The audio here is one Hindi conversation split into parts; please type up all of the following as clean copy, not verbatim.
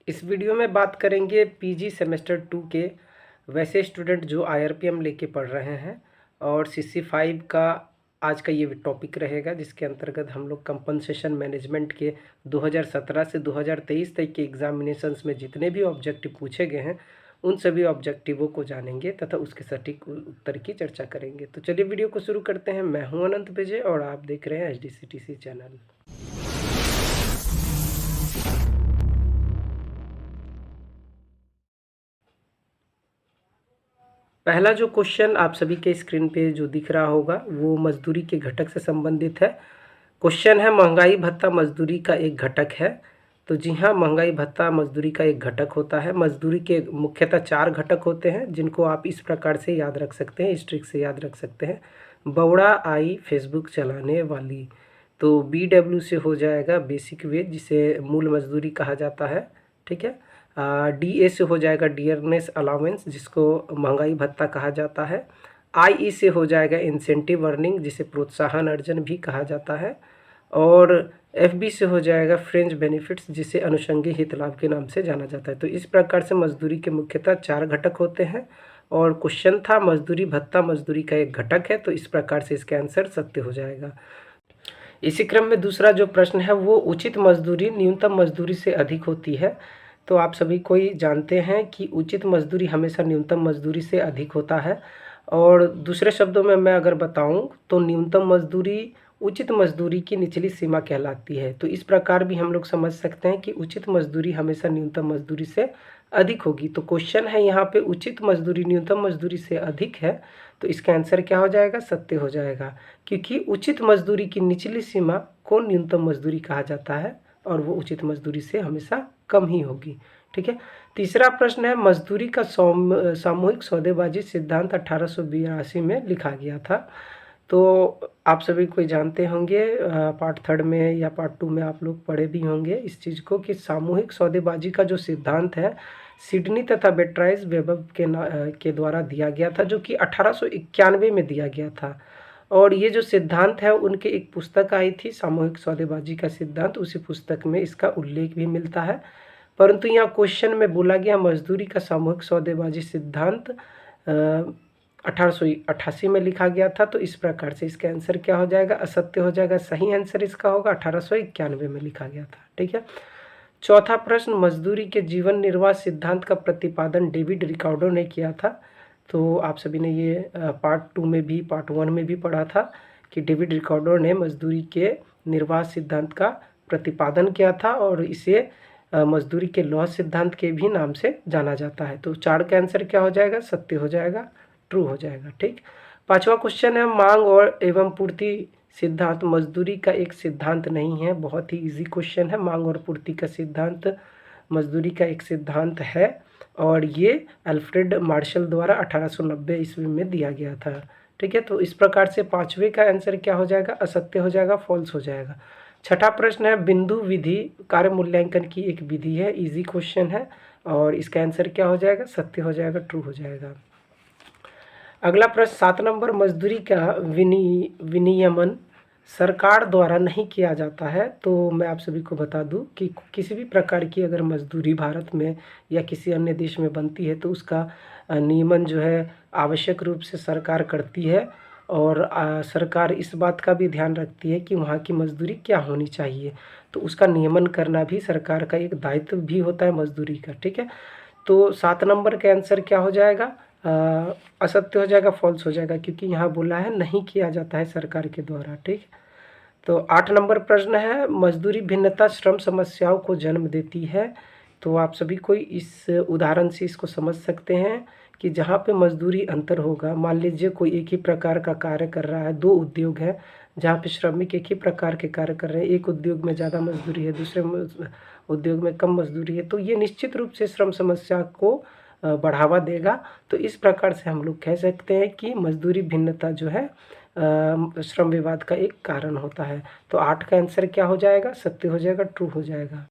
इस वीडियो में बात करेंगे पीजी सेमेस्टर 2 के वैसे स्टूडेंट जो आईआरपीएम लेके पढ़ रहे हैं और सीसी 5 का आज का ये टॉपिक रहेगा, जिसके अंतर्गत हम लोग कंपनसेशन मैनेजमेंट के 2017 से 2023 तक के एग्जामिनेशंस में जितने भी ऑब्जेक्टिव पूछे गए हैं उन सभी ऑब्जेक्टिवों को जानेंगे तथा उसके सटीक उत्तर की चर्चा करेंगे। तो चलिए वीडियो को शुरू करते हैं। मैं हूं अनंत विजय और आप देख रहे हैं एचडीसीटीसी चैनल। पहला जो क्वेश्चन आप सभी के स्क्रीन पे जो दिख रहा होगा वो मजदूरी के घटक से संबंधित है। क्वेश्चन है, महंगाई भत्ता मजदूरी का एक घटक है। तो जी हाँ, महंगाई भत्ता मजदूरी का एक घटक होता है। मजदूरी के मुख्यतः 4 घटक होते हैं जिनको आप इस प्रकार से याद रख सकते हैं, इस ट्रिक से याद रख सकते हैं। बौड़ा आई फेसबुक चलाने वाली, तो BW से हो जाएगा बेसिक वेज, जिसे मूल मजदूरी कहा जाता है। ठीक है। DA से हो जाएगा डियरनेस अलाउंस, जिसको महंगाई भत्ता कहा जाता है। IE से हो जाएगा इंसेंटिव अर्निंग, जिसे प्रोत्साहन अर्जन भी कहा जाता है। और FB से हो जाएगा फ्रेंच बेनिफिट्स, जिसे अनुषंगी हित लाभ के नाम से जाना जाता है। तो इस प्रकार से मजदूरी के मुख्यतः 4 घटक होते हैं और क्वेश्चन था मजदूरी भत्ता मजदूरी का एक घटक है, तो इस प्रकार से इसका आंसर सत्य हो जाएगा। इसी क्रम में दूसरा जो प्रश्न है वो उचित मजदूरी न्यूनतम मजदूरी से अधिक होती है। तो आप सभी कोई जानते हैं कि उचित मजदूरी हमेशा न्यूनतम मजदूरी से अधिक होता है। और दूसरे शब्दों में मैं अगर बताऊं तो न्यूनतम मजदूरी उचित मजदूरी की निचली सीमा कहलाती है। तो इस प्रकार भी हम लोग समझ सकते हैं कि उचित मजदूरी हमेशा न्यूनतम मजदूरी से अधिक होगी। तो क्वेश्चन है यहाँ पे उचित मजदूरी न्यूनतम मजदूरी से अधिक है, तो इसका आंसर क्या हो जाएगा? सत्य हो जाएगा, क्योंकि उचित मजदूरी की निचली सीमा को न्यूनतम मजदूरी कहा जाता है और वो उचित मजदूरी से हमेशा कम ही होगी। ठीक है। तीसरा प्रश्न है, मजदूरी का सामूहिक सौदेबाजी सिद्धांत 1882 में लिखा गया था। तो आप सभी कोई जानते होंगे, पार्ट 3 में या पार्ट 2 में आप लोग पढ़े भी होंगे इस चीज़ को, कि सामूहिक सौदेबाजी का जो सिद्धांत है सिडनी तथा बेट्राइस वेबर के द्वारा दिया गया था, जो कि 1891 में दिया गया था। और ये जो सिद्धांत है उनके एक पुस्तक आई थी, सामूहिक सौदेबाजी का सिद्धांत, उसी पुस्तक में इसका उल्लेख भी मिलता है। परंतु यहाँ क्वेश्चन में बोला गया मजदूरी का सामूहिक सौदेबाजी सिद्धांत 1888 में लिखा गया था, तो इस प्रकार से इसका आंसर क्या हो जाएगा? असत्य हो जाएगा। सही आंसर इसका होगा 1891 में लिखा गया था। ठीक है। चौथा प्रश्न, मजदूरी के जीवन निर्वाह सिद्धांत का प्रतिपादन डेविड रिकार्डो ने किया था। तो आप सभी ने ये पार्ट 2 में भी पार्ट 1 में भी पढ़ा था कि डेविड रिकार्डो ने मजदूरी के निर्वाह सिद्धांत का प्रतिपादन किया था और इसे मजदूरी के लौह सिद्धांत के भी नाम से जाना जाता है। तो 4 का आंसर क्या हो जाएगा? सत्य हो जाएगा, ट्रू हो जाएगा। ठीक। पांचवा क्वेश्चन है, मांग और एवं पूर्ति सिद्धांत मजदूरी का एक सिद्धांत नहीं है। बहुत ही इजी क्वेश्चन है। मांग और पूर्ति का सिद्धांत मजदूरी का एक सिद्धांत है और ये अल्फ्रेड मार्शल द्वारा 1890 ईस्वी में दिया गया था। ठीक है। तो इस प्रकार से पांचवे का आंसर क्या हो जाएगा? असत्य हो जाएगा, फॉल्स हो जाएगा। छठा प्रश्न है, बिंदु विधि कार्य मूल्यांकन की एक विधि है। इजी क्वेश्चन है और इसका आंसर क्या हो जाएगा? सत्य हो जाएगा, ट्रू हो जाएगा। अगला प्रश्न 7 नंबर, मजदूरी का विनियमन सरकार द्वारा नहीं किया जाता है। तो मैं आप सभी को बता दूं कि किसी भी प्रकार की अगर मजदूरी भारत में या किसी अन्य देश में बनती है तो उसका नियमन जो है आवश्यक रूप से सरकार करती है और सरकार इस बात का भी ध्यान रखती है कि वहाँ की मजदूरी क्या होनी चाहिए। तो उसका नियमन करना भी सरकार का एक दायित्व भी होता है मजदूरी का। ठीक है। तो 7 नंबर का आंसर क्या हो जाएगा? असत्य हो जाएगा, फॉल्स हो जाएगा, क्योंकि यहाँ बोला है नहीं किया जाता है सरकार के द्वारा। ठीक। तो 8 नंबर प्रश्न है, मजदूरी भिन्नता श्रम समस्याओं को जन्म देती है। तो आप सभी कोई इस उदाहरण से इसको समझ सकते हैं कि जहाँ पे मजदूरी अंतर होगा, मान लीजिए कोई एक ही प्रकार का कार्य कर रहा है, 2 उद्योग है जहाँ पे श्रमिक एक ही प्रकार के कार्य कर रहे हैं, एक उद्योग में ज़्यादा मजदूरी है, दूसरे उद्योग में कम मजदूरी है, तो ये निश्चित रूप से श्रम समस्या को बढ़ावा देगा। तो इस प्रकार से हम लोग कह सकते हैं कि मजदूरी भिन्नता जो है श्रम विवाद का एक कारण होता है। तो 8 का आंसर क्या हो जाएगा? सत्य हो जाएगा, ट्रू हो जाएगा।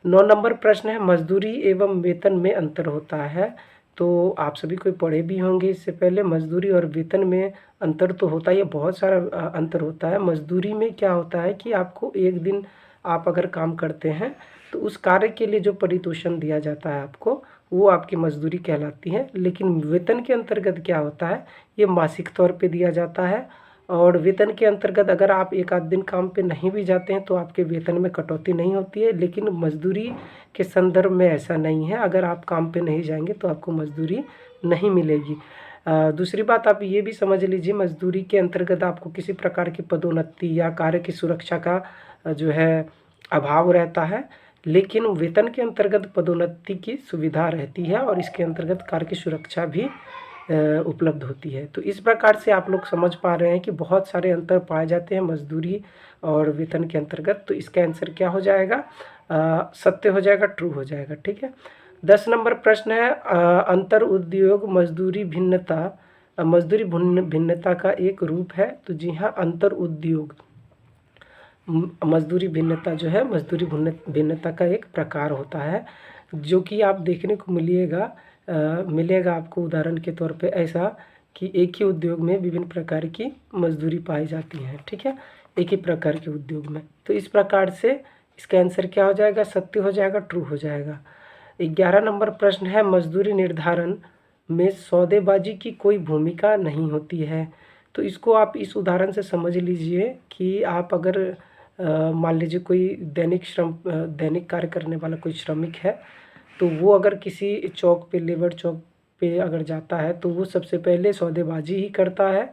9 नंबर प्रश्न है, मजदूरी एवं वेतन में अंतर होता है। तो आप सभी कोई पढ़े भी होंगे इससे पहले, मजदूरी और वेतन में अंतर तो होता ही है, बहुत सारा अंतर होता है। मजदूरी में क्या होता है कि आपको एक दिन आप अगर काम करते हैं तो उस कार्य के लिए जो पारितोषिक दिया जाता है आपको, वो आपकी मजदूरी कहलाती है। लेकिन वेतन के अंतर्गत क्या होता है, ये मासिक तौर पे दिया जाता है। और वेतन के अंतर्गत अगर आप एक आध दिन काम पे नहीं भी जाते हैं तो आपके वेतन में कटौती नहीं होती है। लेकिन मजदूरी के संदर्भ में ऐसा नहीं है, अगर आप काम पे नहीं जाएंगे तो आपको मजदूरी नहीं मिलेगी। दूसरी बात आप ये भी समझ लीजिए, मजदूरी के अंतर्गत आपको किसी प्रकार की पदोन्नति या कार्य की सुरक्षा का जो है अभाव रहता है। लेकिन वेतन के अंतर्गत पदोन्नति की सुविधा रहती है और इसके अंतर्गत कार्य की सुरक्षा भी उपलब्ध होती है। तो इस प्रकार से आप लोग समझ पा रहे हैं कि बहुत सारे अंतर पाए जाते हैं मजदूरी और वेतन के अंतर्गत। तो इसका आंसर क्या हो जाएगा, सत्य हो जाएगा, ट्रू हो जाएगा। ठीक है। 10 नंबर प्रश्न है, अंतर उद्योग मजदूरी भिन्नता मजदूरी भिन्नता का एक रूप है। तो जी हाँ, अंतर उद्योग मजदूरी भिन्नता जो है मजदूरी भिन्नता का एक प्रकार होता है, जो कि आप देखने को मिलेगा आपको उदाहरण के तौर पे ऐसा कि एक ही उद्योग में विभिन्न प्रकार की मजदूरी पाई जाती है। ठीक है, एक ही प्रकार के उद्योग में। तो इस प्रकार से इसका आंसर क्या हो जाएगा, सत्य हो जाएगा, ट्रू हो जाएगा। 11 नंबर प्रश्न है, मजदूरी निर्धारण में सौदेबाजी की कोई भूमिका नहीं होती है। तो इसको आप इस उदाहरण से समझ लीजिए कि आप अगर मान लीजिए कोई दैनिक कार्य करने वाला कोई श्रमिक है, तो वो अगर किसी चौक पे, लेबर चौक पे अगर जाता है तो वो सबसे पहले सौदेबाजी ही करता है।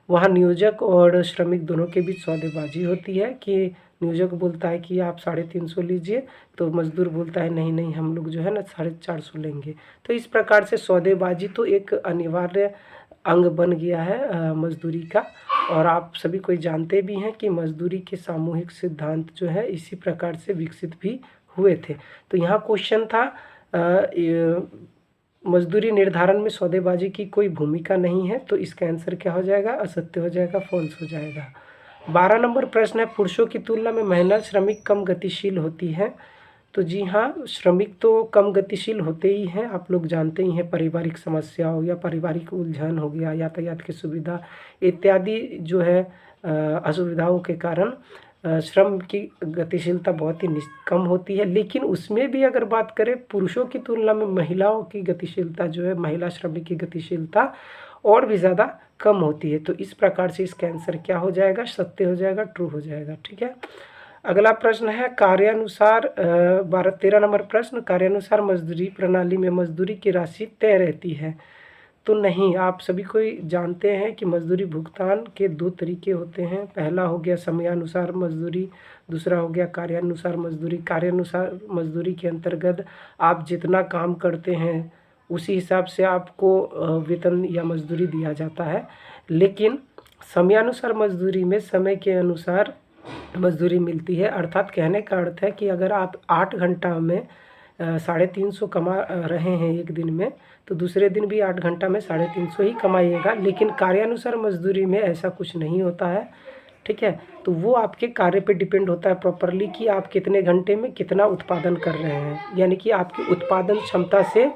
वहाँ नियोजक और श्रमिक दोनों के बीच सौदेबाजी होती है कि नियोजक बोलता है कि आप 350 लीजिए, तो मजदूर बोलता है नहीं नहीं, हम लोग जो है ना 450 लेंगे। तो इस प्रकार से सौदेबाजी तो एक अनिवार्य अंग बन गया है मजदूरी का। और आप सभी कोई जानते भी हैं कि मजदूरी के सामूहिक सिद्धांत जो है इसी प्रकार से विकसित भी हुए थे। तो यहाँ क्वेश्चन था, मजदूरी निर्धारण में सौदेबाजी की कोई भूमिका नहीं है। तो इसका आंसर क्या हो जाएगा, असत्य हो जाएगा, फॉल्स हो जाएगा। 12 नंबर प्रश्न है, पुरुषों की तुलना में महिला श्रमिक कम गतिशील होती है। तो जी हाँ, श्रमिक तो कम गतिशील होते ही हैं, आप लोग जानते ही हैं। पारिवारिक समस्याओं या पारिवारिक उलझन हो गया, यातायात की सुविधा इत्यादि जो है असुविधाओं के कारण श्रम की गतिशीलता बहुत ही कम होती है। लेकिन उसमें भी अगर बात करें, पुरुषों की तुलना में महिलाओं की गतिशीलता जो है, महिला श्रमिक की गतिशीलता और भी ज़्यादा कम होती है। तो इस प्रकार से इसका आंसर क्या हो जाएगा, सत्य हो जाएगा, ट्रू हो जाएगा। ठीक है। अगला प्रश्न है, कार्यानुसार 13 नंबर प्रश्न, कार्यानुसार मजदूरी प्रणाली में मजदूरी की राशि तय रहती है। तो नहीं, आप सभी कोई जानते हैं कि मजदूरी भुगतान के 2 तरीके होते हैं। पहला हो गया समयानुसार मजदूरी, दूसरा हो गया कार्यानुसार मजदूरी। कार्यानुसार मजदूरी के अंतर्गत आप जितना काम करते हैं उसी हिसाब से आपको वेतन या मजदूरी दिया जाता है। लेकिन समयानुसार मजदूरी में समय के अनुसार मजदूरी मिलती है। अर्थात कहने का अर्थ है कि अगर आप 8 घंटा में 350 कमा रहे हैं एक दिन में, तो दूसरे दिन भी 8 घंटा में 350 ही कमाइएगा। लेकिन कार्यानुसार मजदूरी में ऐसा कुछ नहीं होता है। ठीक है, तो वो आपके कार्य पे डिपेंड होता है प्रॉपरली कि आप कितने घंटे में कितना उत्पादन कर रहे हैं, यानी कि आपकी उत्पादन क्षमता से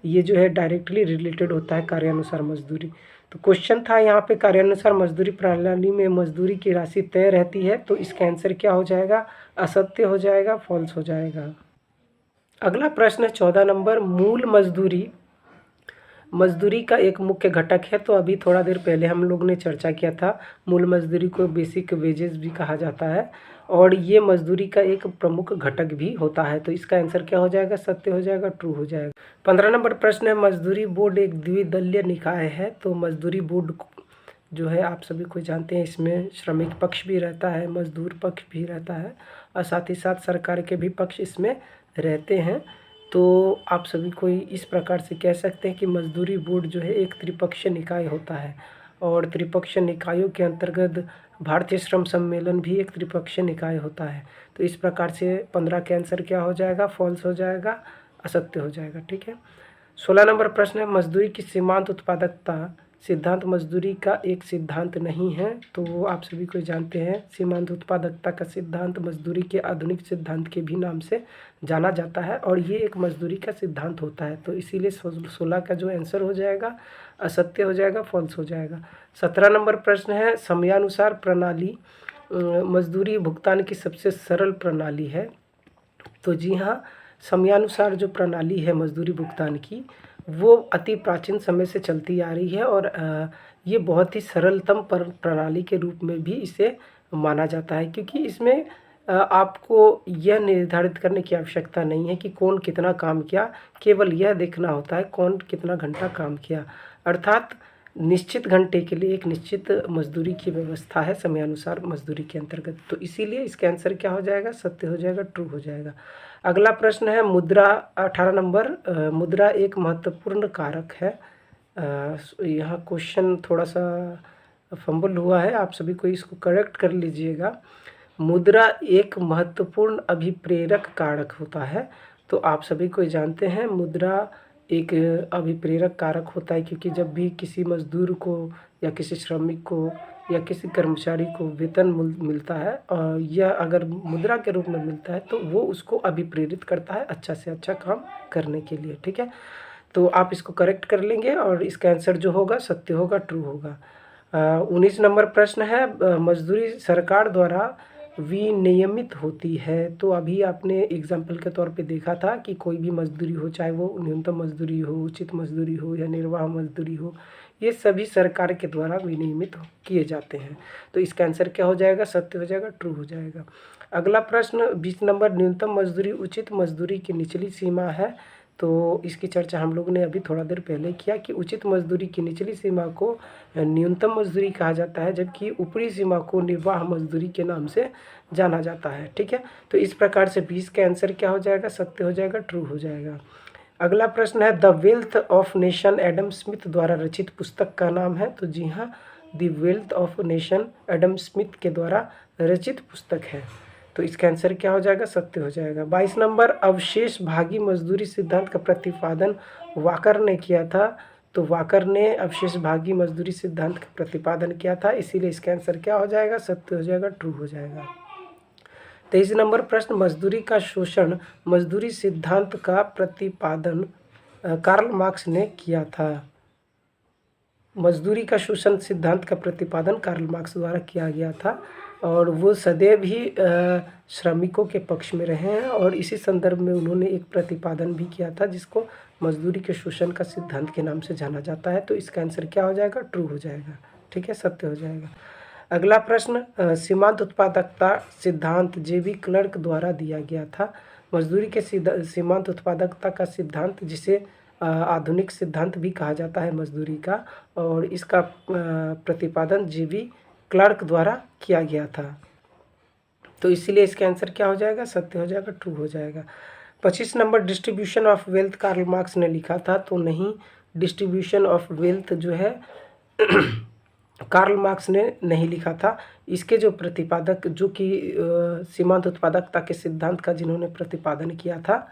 ये जो है डायरेक्टली रिलेटेड होता है कार्यानुसार मजदूरी। तो क्वेश्चन था यहाँ पे, कार्यानुसार मजदूरी प्रणाली में मजदूरी की राशि तय रहती है। तो इसका आंसर क्या हो जाएगा, असत्य हो जाएगा, फॉल्स हो जाएगा। अगला प्रश्न है 14 नंबर, मूल मजदूरी मजदूरी का एक मुख्य घटक है। तो अभी थोड़ा देर पहले हम लोग ने चर्चा किया था, मूल मजदूरी को बेसिक वेजेस भी कहा जाता है और ये मजदूरी का एक प्रमुख घटक भी होता है। तो इसका आंसर क्या हो जाएगा, सत्य हो जाएगा, ट्रू हो जाएगा। 15 नंबर प्रश्न है, मजदूरी बोर्ड एक द्विदलीय निकाय है। तो मजदूरी बोर्ड जो है आप सभी को जानते हैं, इसमें श्रमिक पक्ष भी रहता है, मजदूर पक्ष भी रहता है और साथ ही साथ सरकार के भी पक्ष इसमें रहते हैं। तो आप सभी को इस प्रकार से कह सकते हैं कि मजदूरी बोर्ड जो है एक त्रिपक्षीय निकाय होता है और त्रिपक्षीय निकायों के अंतर्गत भारतीय श्रम सम्मेलन भी एक त्रिपक्षीय निकाय होता है। तो इस प्रकार से 15 के आंसर क्या हो जाएगा, फॉल्स हो जाएगा, असत्य हो जाएगा। ठीक है। 16 नंबर प्रश्न है, मजदूरी की सीमांत उत्पादकता सिद्धांत मजदूरी का एक सिद्धांत नहीं है। तो आप सभी को जानते हैं, सीमांत उत्पादकता का सिद्धांत मजदूरी के आधुनिक सिद्धांत के भी नाम से जाना जाता है और ये एक मजदूरी का सिद्धांत होता है। तो इसीलिए 16 का जो आंसर हो जाएगा असत्य हो जाएगा, फॉल्स हो जाएगा। 17 नंबर प्रश्न है, समयानुसार प्रणाली मजदूरी भुगतान की सबसे सरल प्रणाली है। तो जी हाँ, समयानुसार जो प्रणाली है मजदूरी भुगतान की, वो अति प्राचीन समय से चलती आ रही है और ये बहुत ही सरलतम प्रणाली के रूप में भी इसे माना जाता है, क्योंकि इसमें आपको यह निर्धारित करने की आवश्यकता नहीं है कि कौन कितना काम किया, केवल यह देखना होता है कौन कितना घंटा काम किया। अर्थात निश्चित घंटे के लिए एक निश्चित मजदूरी की व्यवस्था है समयानुसार मजदूरी के अंतर्गत। तो इसीलिए इसका आंसर क्या हो जाएगा? सत्य हो जाएगा, ट्रू हो जाएगा। अगला प्रश्न है मुद्रा, 18 नंबर। मुद्रा एक महत्वपूर्ण कारक है। यहाँ क्वेश्चन थोड़ा सा फंबल हुआ है, आप सभी को इसको करेक्ट कर लीजिएगा। मुद्रा एक महत्वपूर्ण अभिप्रेरक कारक होता है। तो आप सभी को जानते हैं मुद्रा एक अभिप्रेरक कारक होता है, क्योंकि जब भी किसी मजदूर को या किसी श्रमिक को या किसी कर्मचारी को वेतन मिलता है और यह अगर मुद्रा के रूप में मिलता है तो वो उसको अभिप्रेरित करता है अच्छा से अच्छा काम करने के लिए। ठीक है, तो आप इसको करेक्ट कर लेंगे और इसका आंसर जो होगा सत्य होगा, ट्रू होगा। 19 नंबर प्रश्न है, मजदूरी सरकार द्वारा विनियमित होती है। तो अभी आपने एग्जाम्पल के तौर पे देखा था कि कोई भी मजदूरी हो, चाहे वो न्यूनतम मजदूरी हो, उचित मजदूरी हो या निर्वाह मजदूरी हो, ये सभी सरकार के द्वारा विनियमित किए जाते हैं। तो इसका आंसर क्या हो जाएगा? सत्य हो जाएगा, ट्रू हो जाएगा। अगला प्रश्न 20 नंबर, न्यूनतम मजदूरी उचित मजदूरी की निचली सीमा है। तो इसकी चर्चा हम लोगों ने अभी थोड़ा देर पहले किया कि उचित मजदूरी की निचली सीमा को न्यूनतम मजदूरी कहा जाता है, जबकि ऊपरी सीमा को निर्वाह मजदूरी के नाम से जाना जाता है। ठीक है, तो इस प्रकार से 20 का आंसर क्या हो जाएगा? सत्य हो जाएगा, ट्रू हो जाएगा। अगला प्रश्न है, the wealth of nation Adam Smith द्वारा रचित पुस्तक का नाम है। तो जी हाँ, the wealth of nation Adam Smith के द्वारा रचित पुस्तक है। तो इसका आंसर क्या हो जाएगा? सत्य हो जाएगा। 22 नंबर, अवशेष भागी मजदूरी सिद्धांत का प्रतिपादन वाकर ने किया था। तो वाकर ने अवशेष भागी मजदूरी सिद्धांत का प्रतिपादन किया था, इसीलिए इसका आंसर क्या हो जाएगा? सत्य हो जाएगा, ट्रू हो जाएगा। 23 नंबर प्रश्न, मजदूरी का शोषण मजदूरी सिद्धांत का प्रतिपादन कार्ल मार्क्स ने किया था। मजदूरी का शोषण सिद्धांत का प्रतिपादन कार्ल मार्क्स द्वारा किया गया था और वो सदैव ही श्रमिकों के पक्ष में रहे हैं और इसी संदर्भ में उन्होंने एक प्रतिपादन भी किया था जिसको मजदूरी के शोषण का सिद्धांत के नाम से जाना जाता है। तो इसका आंसर क्या हो जाएगा? ट्रू हो जाएगा। ठीक है, सत्य हो जाएगा। अगला प्रश्न, सीमांत उत्पादकता सिद्धांत जेबी क्लर्क द्वारा दिया गया था। मजदूरी के सीमांत उत्पादकता का सिद्धांत, जिसे आधुनिक सिद्धांत भी कहा जाता है मजदूरी का, और इसका प्रतिपादन जेबी क्लर्क द्वारा किया गया था। तो इसीलिए इसका आंसर क्या हो जाएगा? सत्य हो जाएगा, ट्रू हो जाएगा। 25 number, distribution of wealth Karl Marx ने लिखा था। तो नहीं, डिस्ट्रीब्यूशन ऑफ वेल्थ जो है कार्ल मार्क्स ने नहीं लिखा था। इसके जो प्रतिपादक, जो कि सीमांत उत्पादकता के सिद्धांत का जिन्होंने प्रतिपादन किया था,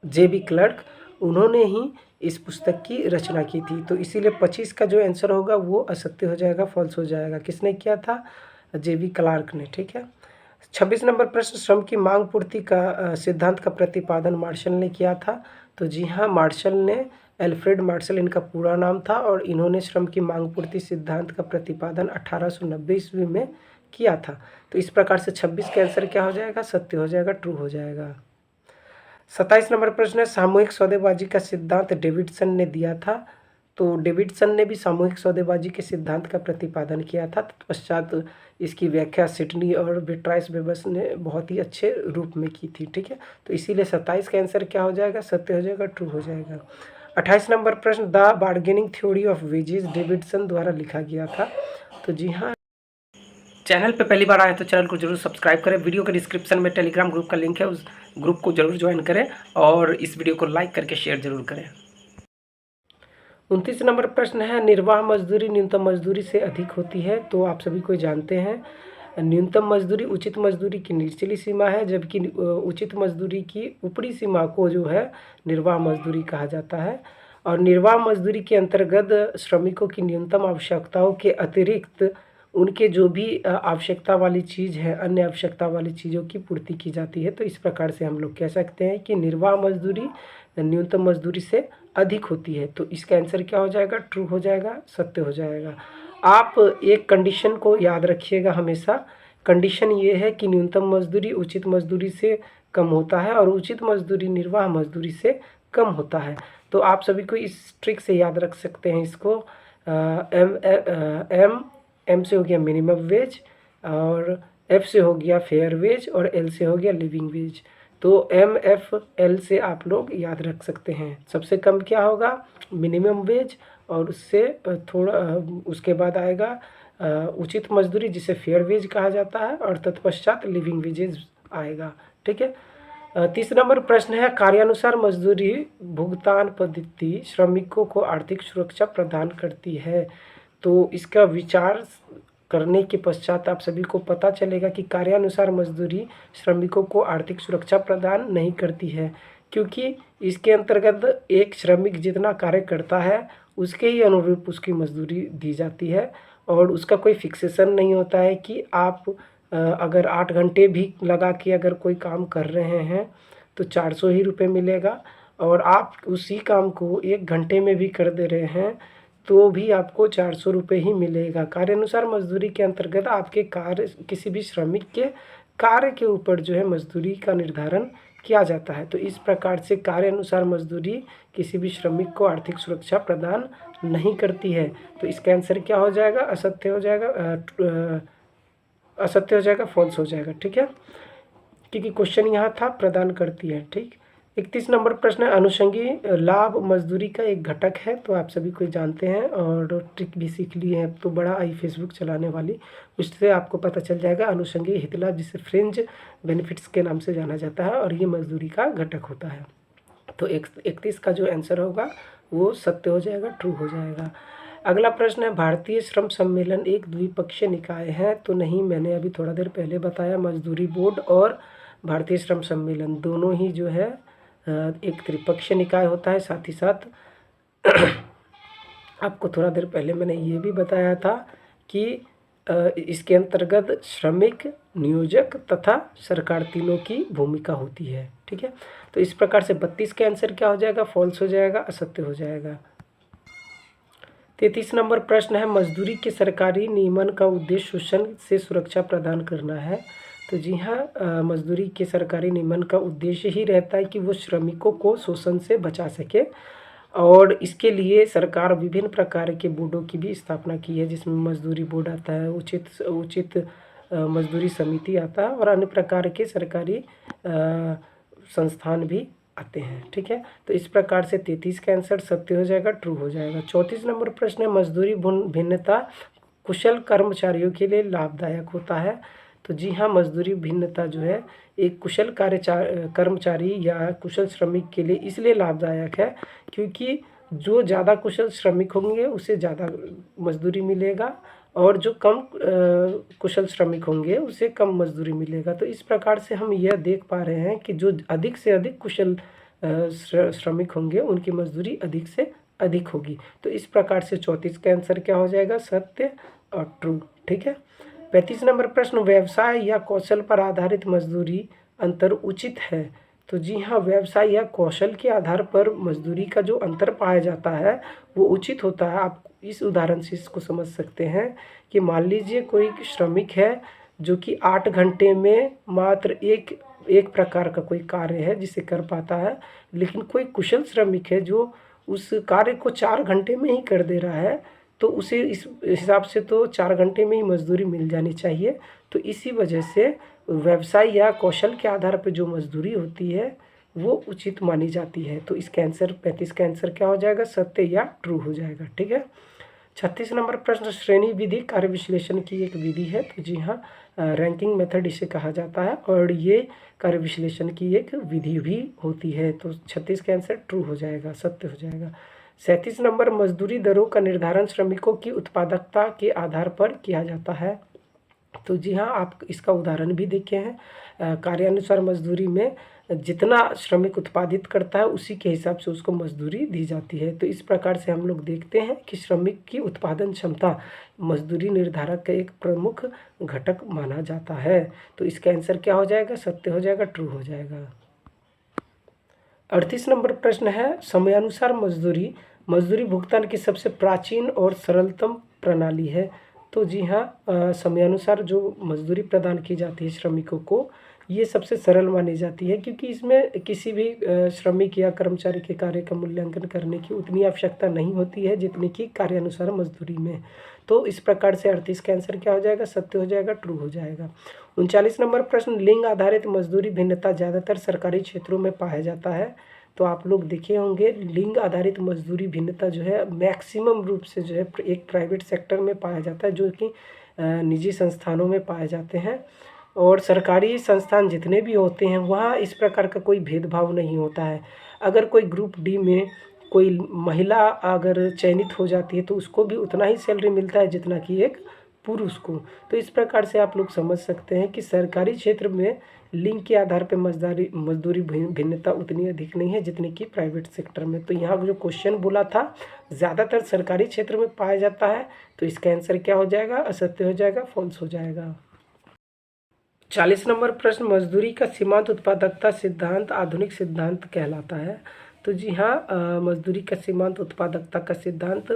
जेबी क्लर्क, उन्होंने ही इस पुस्तक की रचना की थी। तो इसीलिए 25 का जो आंसर होगा वो असत्य हो जाएगा, फॉल्स हो जाएगा। किसने किया था? जेबी क्लर्क ने। ठीक है। 26 नंबर प्रश्न, श्रम की मांग पूर्ति का सिद्धांत का प्रतिपादन मार्शल ने किया था। तो जी हाँ, मार्शल ने, एल्फ्रेड मार्शल इनका पूरा नाम था और इन्होंने श्रम की मांग पूर्ति सिद्धांत का प्रतिपादन 1890 ईस्वी में किया था। तो इस प्रकार से 26 का आंसर क्या हो जाएगा? सत्य हो जाएगा, ट्रू हो जाएगा। 27 नंबर प्रश्न है, सामूहिक सौदेबाजी का सिद्धांत डेविडसन ने दिया था। तो डेविडसन ने भी सामूहिक सौदेबाजी के सिद्धांत का प्रतिपादन किया था। तत्पश्चात इसकी व्याख्या सिडनी और बेट्राइस वेबस ने बहुत ही अच्छे रूप में की थी। ठीक है, तो इसीलिए 27 का आंसर क्या हो जाएगा? सत्य हो जाएगा, ट्रू हो जाएगा। 28 नंबर प्रश्न, the bargaining theory of wages Davidson द्वारा लिखा गया था। तो जी हाँ, चैनल पे पहली बार आए तो चैनल को जरूर सब्सक्राइब करें। वीडियो के डिस्क्रिप्शन में टेलीग्राम ग्रुप का लिंक है, उस ग्रुप को जरूर ज्वाइन करें और इस वीडियो को लाइक करके शेयर जरूर करें। 29 नंबर प्रश्न है, निर्वाह मजदूरी न्यूनतम मजदूरी से अधिक होती है। तो आप सभी को जानते हैं न्यूनतम मजदूरी उचित मजदूरी की निचली सीमा है, जबकि उचित मजदूरी की ऊपरी सीमा को जो है निर्वाह मजदूरी कहा जाता है। और निर्वाह मजदूरी के अंतर्गत श्रमिकों की न्यूनतम आवश्यकताओं के अतिरिक्त उनके जो भी आवश्यकता वाली चीज़ है, अन्य आवश्यकता वाली चीज़ों की पूर्ति की जाती है। तो इस प्रकार से हम लोग कह सकते हैं कि निर्वाह मजदूरी न्यूनतम मजदूरी से अधिक होती है। तो इसका आंसर क्या हो जाएगा? ट्रू हो जाएगा, सत्य हो जाएगा। आप एक कंडीशन को याद रखिएगा हमेशा। कंडीशन ये है कि न्यूनतम मजदूरी उचित मजदूरी से कम होता है और उचित मजदूरी निर्वाह मजदूरी से कम होता है। तो आप सभी को इस ट्रिक से याद रख सकते हैं इसको। एम एम एम से हो गया मिनिमम वेज, और एफ से हो गया फेयर वेज, और एल से हो गया लिविंग वेज। तो एम एफ एल से आप लोग याद रख सकते हैं। सबसे कम क्या होगा? मिनिमम वेज, और उससे थोड़ा उसके बाद आएगा उचित मजदूरी जिसे फेयर वेज कहा जाता है, और तत्पश्चात लिविंग वेजेस आएगा। ठीक है। 30 नंबर प्रश्न है, कार्यानुसार मजदूरी भुगतान पद्धति श्रमिकों को आर्थिक सुरक्षा प्रदान करती है। तो इसका विचार करने के पश्चात आप सभी को पता चलेगा कि कार्यानुसार मजदूरी श्रमिकों को आर्थिक सुरक्षा प्रदान नहीं करती है, क्योंकि इसके अंतर्गत एक श्रमिक जितना कार्य करता है उसके ही अनुरूप उसकी मजदूरी दी जाती है, और उसका कोई फिक्सेशन नहीं होता है कि आप अगर 8 घंटे भी लगा के अगर कोई काम कर रहे हैं तो 400 ही रुपये मिलेगा, और आप उसी काम को 1 घंटे में भी कर दे रहे हैं तो भी आपको 400 रुपये ही मिलेगा। कार्यानुसार मजदूरी के अंतर्गत आपके कार्य किसी भी श्रमिक के कार्य के ऊपर जो है मजदूरी का निर्धारण किया जाता है। तो इस प्रकार से कार्यानुसार मजदूरी किसी भी श्रमिक को आर्थिक सुरक्षा प्रदान नहीं करती है। तो इसका आंसर क्या हो जाएगा? असत्य हो जाएगा, असत्य हो जाएगा, फॉल्स हो जाएगा। ठीक है, क्योंकि क्वेश्चन यहाँ था प्रदान करती है। ठीक। 31 नंबर प्रश्न है, अनुषंगी लाभ मजदूरी का एक घटक है। तो आप सभी को जानते हैं और ट्रिक भी सीख लिए हैं, तो बड़ा आई फेसबुक चलाने वाली, उससे आपको पता चल जाएगा अनुषंगी हित लाभ जिसे फ्रिंज बेनिफिट्स के नाम से जाना जाता है, और ये मजदूरी का घटक होता है। तो 31 का जो आंसर होगा वो सत्य हो जाएगा, ट्रू हो जाएगा। अगला प्रश्न है, भारतीय श्रम सम्मेलन एक द्विपक्षीय निकाय है। तो नहीं, मैंने अभी थोड़ा देर पहले बताया, मजदूरी बोर्ड और भारतीय श्रम सम्मेलन दोनों ही जो है एक त्रिपक्षीय निकाय होता है। साथ ही साथ आपको थोड़ा देर पहले मैंने ये भी बताया था कि इसके अंतर्गत श्रमिक, नियोजक तथा सरकार तीनों की भूमिका होती है। ठीक है, तो इस प्रकार से 32 का आंसर क्या हो जाएगा? फॉल्स हो जाएगा, असत्य हो जाएगा। 33 नंबर प्रश्न है, मजदूरी के सरकारी नियमन का उद्देश्य शोषण से सुरक्षा प्रदान करना है। तो जी हाँ, मजदूरी के सरकारी नियमन का उद्देश्य ही रहता है कि वो श्रमिकों को शोषण से बचा सके, और इसके लिए सरकार विभिन्न प्रकार के बोर्डों की भी स्थापना की है, जिसमें मजदूरी बोर्ड आता है, उचित मजदूरी समिति आता है, और अन्य प्रकार के सरकारी संस्थान भी आते हैं। ठीक है, तो इस प्रकार से 33 का आंसर सत्य हो जाएगा, ट्रू हो जाएगा। 34 नंबर प्रश्न है, मजदूरी भिन्नता कुशल कर्मचारियों के लिए लाभदायक होता है। तो जी हाँ, मजदूरी भिन्नता जो है एक कुशल कर्मचारी या कुशल श्रमिक के लिए इसलिए लाभदायक है क्योंकि जो ज़्यादा कुशल श्रमिक होंगे उसे ज़्यादा मजदूरी मिलेगा, और जो कम कुशल श्रमिक होंगे उसे कम मजदूरी मिलेगा। तो इस प्रकार से हम यह देख पा रहे हैं कि जो अधिक से अधिक कुशल श्रमिक होंगे उनकी मजदूरी अधिक से अधिक होगी। तो इस प्रकार से 34 का आंसर क्या हो जाएगा? सत्य और ट्रू। ठीक है। 35 नंबर प्रश्न, व्यवसाय या कौशल पर आधारित मजदूरी अंतर उचित है। तो जी हाँ, व्यवसाय या कौशल के आधार पर मजदूरी का जो अंतर पाया जाता है वो उचित होता है। आप इस उदाहरण से इसको समझ सकते हैं कि मान लीजिए कोई श्रमिक है जो कि 8 घंटे में मात्र एक प्रकार का कोई कार्य है जिसे कर पाता है, लेकिन कोई कुशल श्रमिक है जो उस कार्य को 4 घंटे में ही कर दे रहा है, तो उसे इस हिसाब से तो 4 घंटे में ही मजदूरी मिल जानी चाहिए। तो इसी वजह से व्यवसाय या कौशल के आधार पर जो मजदूरी होती है वो उचित मानी जाती है। तो इसका आंसर 35 का आंसर क्या हो जाएगा? सत्य या ट्रू हो जाएगा। ठीक है। 36 नंबर प्रश्न, श्रेणी विधि कार्य विश्लेषण की एक विधि है। तो जी हाँ, रैंकिंग मेथड इसे कहा जाता है, और ये कार्य विश्लेषण की एक विधि भी होती है। तो 36 का आंसर ट्रू हो जाएगा, सत्य हो जाएगा। 37 नंबर, मजदूरी दरों का निर्धारण श्रमिकों की उत्पादकता के आधार पर किया जाता है। तो जी हाँ, आप इसका उदाहरण भी देखे हैं। कार्यानुसार मजदूरी में जितना श्रमिक उत्पादित करता है उसी के हिसाब से उसको मजदूरी दी जाती है। तो इस प्रकार से हम लोग देखते हैं कि श्रमिक की उत्पादन क्षमता मजदूरी निर्धारक का एक प्रमुख घटक माना जाता है। तो इसका आंसर क्या हो जाएगा? सत्य हो जाएगा, ट्रू हो जाएगा। 38 नंबर प्रश्न है, समयानुसार मजदूरी मजदूरी भुगतान की सबसे प्राचीन और सरलतम प्रणाली है। तो जी हाँ, समयानुसार जो मजदूरी प्रदान की जाती है श्रमिकों को, ये सबसे सरल मानी जाती है, क्योंकि इसमें किसी भी श्रमिक या कर्मचारी के कार्य का मूल्यांकन करने की उतनी आवश्यकता नहीं होती है जितनी कि कार्यानुसार मजदूरी में। तो इस प्रकार से 38 का आंसर क्या हो जाएगा, सत्य हो जाएगा, ट्रू हो जाएगा। 39 नंबर प्रश्न, लिंग आधारित मजदूरी भिन्नता ज़्यादातर सरकारी क्षेत्रों में पाया जाता है। तो आप लोग देखे होंगे लिंग आधारित मजदूरी भिन्नता जो है मैक्सिमम रूप से जो है एक प्राइवेट सेक्टर में पाया जाता है, जो कि निजी संस्थानों में पाए जाते हैं। और सरकारी संस्थान जितने भी होते हैं वहाँ इस प्रकार का कोई भेदभाव नहीं होता है। अगर कोई ग्रुप डी में कोई महिला अगर चयनित हो जाती है तो उसको भी उतना ही सैलरी मिलता है जितना कि एक पुरुष को। तो इस प्रकार से आप लोग समझ सकते हैं कि सरकारी क्षेत्र में लिंग के आधार पर मजदूरी भिन्नता उतनी अधिक नहीं है जितनी कि प्राइवेट सेक्टर में। तो यहाँ जो क्वेश्चन बोला था ज़्यादातर सरकारी क्षेत्र में पाया जाता है, तो इसका आंसर क्या हो जाएगा, असत्य हो जाएगा, फॉल्स हो जाएगा। 40 नंबर प्रश्न, मजदूरी का सीमांत उत्पादकता सिद्धांत आधुनिक सिद्धांत कहलाता है। तो जी हाँ, मजदूरी का सीमांत उत्पादकता का सिद्धांत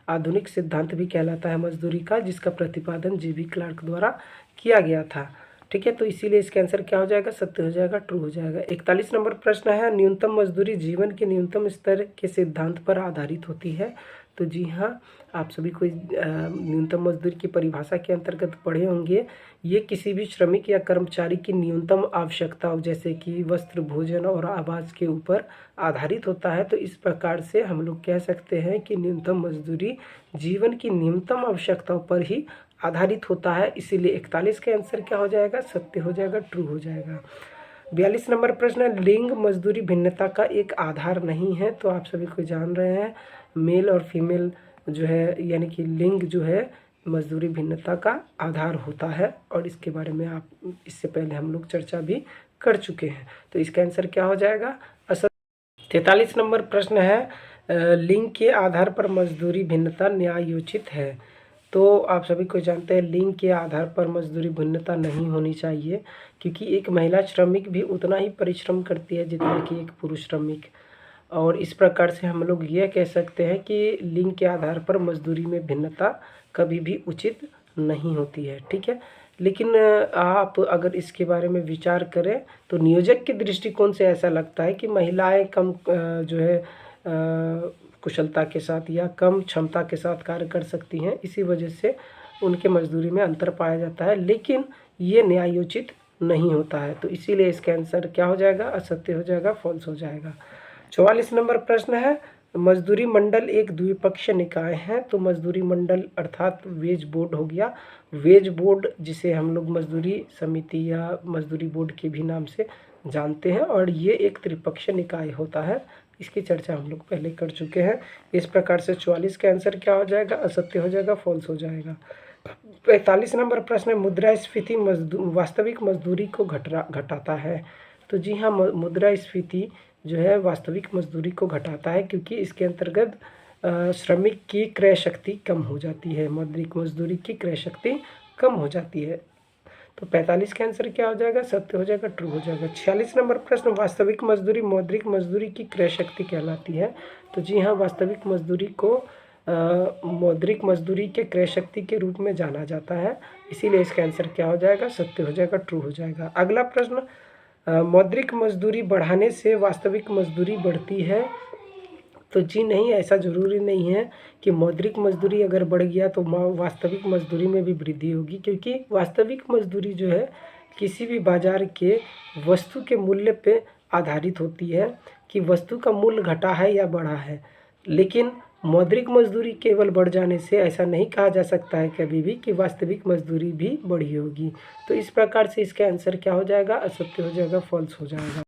आधुनिक सिद्धांत भी कहलाता है मजदूरी का, जिसका प्रतिपादन जी.बी. क्लार्क द्वारा किया गया था। ठीक है, तो इसीलिए इसका आंसर क्या हो जाएगा, सत्य हो जाएगा, ट्रू हो जाएगा। 41 नंबर प्रश्न है, न्यूनतम मजदूरी जीवन के न्यूनतम स्तर के सिद्धांत पर आधारित होती है। तो जी हाँ, आप सभी को न्यूनतम मजदूरी की परिभाषा के अंतर्गत पढ़े होंगे। ये किसी भी श्रमिक या कर्मचारी की न्यूनतम आवश्यकताओं जैसे कि वस्त्र, भोजन और आवास के ऊपर आधारित होता है। तो इस प्रकार से हम लोग कह सकते हैं कि न्यूनतम मजदूरी जीवन की न्यूनतम आवश्यकताओं पर ही आधारित होता है। इसीलिए 41 का आंसर क्या हो जाएगा, सत्य हो जाएगा, ट्रू हो जाएगा। 42 नंबर प्रश्न, लिंग मजदूरी भिन्नता का एक आधार नहीं है। तो आप सभी को जान रहे हैं मेल और फीमेल जो है यानी कि लिंग जो है मजदूरी भिन्नता का आधार होता है, और इसके बारे में आप इससे पहले हम लोग चर्चा भी कर चुके हैं। तो इसका आंसर क्या हो जाएगा, असत्य। 43 नंबर प्रश्न है, लिंग के आधार पर मजदूरी भिन्नता न्यायोचित है। तो आप सभी को जानते हैं लिंग के आधार पर मजदूरी भिन्नता नहीं होनी चाहिए, क्योंकि एक महिला श्रमिक भी उतना ही परिश्रम करती है जितना कि एक पुरुष श्रमिक। और इस प्रकार से हम लोग ये कह सकते हैं कि लिंग के आधार पर मजदूरी में भिन्नता कभी भी उचित नहीं होती है। ठीक है, लेकिन आप अगर इसके बारे में विचार करें तो नियोजक के दृष्टिकोण से ऐसा लगता है कि महिलाएं कम जो है कुशलता के साथ या कम क्षमता के साथ कार्य कर सकती हैं, इसी वजह से उनके मजदूरी में अंतर पाया जाता है, लेकिन ये न्यायोचित नहीं होता है। तो इसीलिए इसका आंसर क्या हो जाएगा, असत्य हो जाएगा, फॉल्स हो जाएगा। 44 नंबर प्रश्न है, मजदूरी मंडल एक द्विपक्षीय निकाय है। तो मजदूरी मंडल अर्थात वेज बोर्ड हो गया। वेज बोर्ड जिसे हम लोग मजदूरी समिति या मजदूरी बोर्ड के भी नाम से जानते हैं, और ये एक त्रिपक्षीय निकाय होता है। इसकी चर्चा हम लोग पहले कर चुके हैं। इस प्रकार से 44 का आंसर क्या हो जाएगा, असत्य हो जाएगा, फॉल्स हो जाएगा। 45 नंबर प्रश्न है, मुद्रास्फीति वास्तविक मजदूरी को घटाता है। तो जी हाँ, मुद्रास्फीति जो है वास्तविक मजदूरी को घटाता है, क्योंकि इसके अंतर्गत श्रमिक की क्रय शक्ति कम हो जाती है, मौद्रिक मजदूरी की क्रय शक्ति कम हो जाती है। तो 45 का आंसर क्या हो जाएगा, सत्य हो जाएगा, ट्रू हो जाएगा। 46 नंबर प्रश्न, वास्तविक मजदूरी मौद्रिक मजदूरी की क्रय शक्ति कहलाती है। तो जी हाँ, वास्तविक मजदूरी को मौद्रिक मजदूरी के क्रय शक्ति के रूप में जाना जाता है, इसीलिए इसका आंसर क्या हो जाएगा, सत्य हो जाएगा, ट्रू हो जाएगा। अगला प्रश्न, मौद्रिक मजदूरी बढ़ाने से वास्तविक मजदूरी बढ़ती है। तो जी नहीं, ऐसा ज़रूरी नहीं है कि मौद्रिक मजदूरी अगर बढ़ गया तो वास्तविक मजदूरी में भी वृद्धि होगी, क्योंकि वास्तविक मजदूरी जो है किसी भी बाज़ार के वस्तु के मूल्य पे आधारित होती है कि वस्तु का मूल्य घटा है या बढ़ा है। लेकिन मौद्रिक मजदूरी केवल बढ़ जाने से ऐसा नहीं कहा जा सकता है कभी भी कि वास्तविक मजदूरी भी बढ़ी होगी। तो इस प्रकार से इसका आंसर क्या हो जाएगा, असत्य हो जाएगा, फॉल्स हो जाएगा।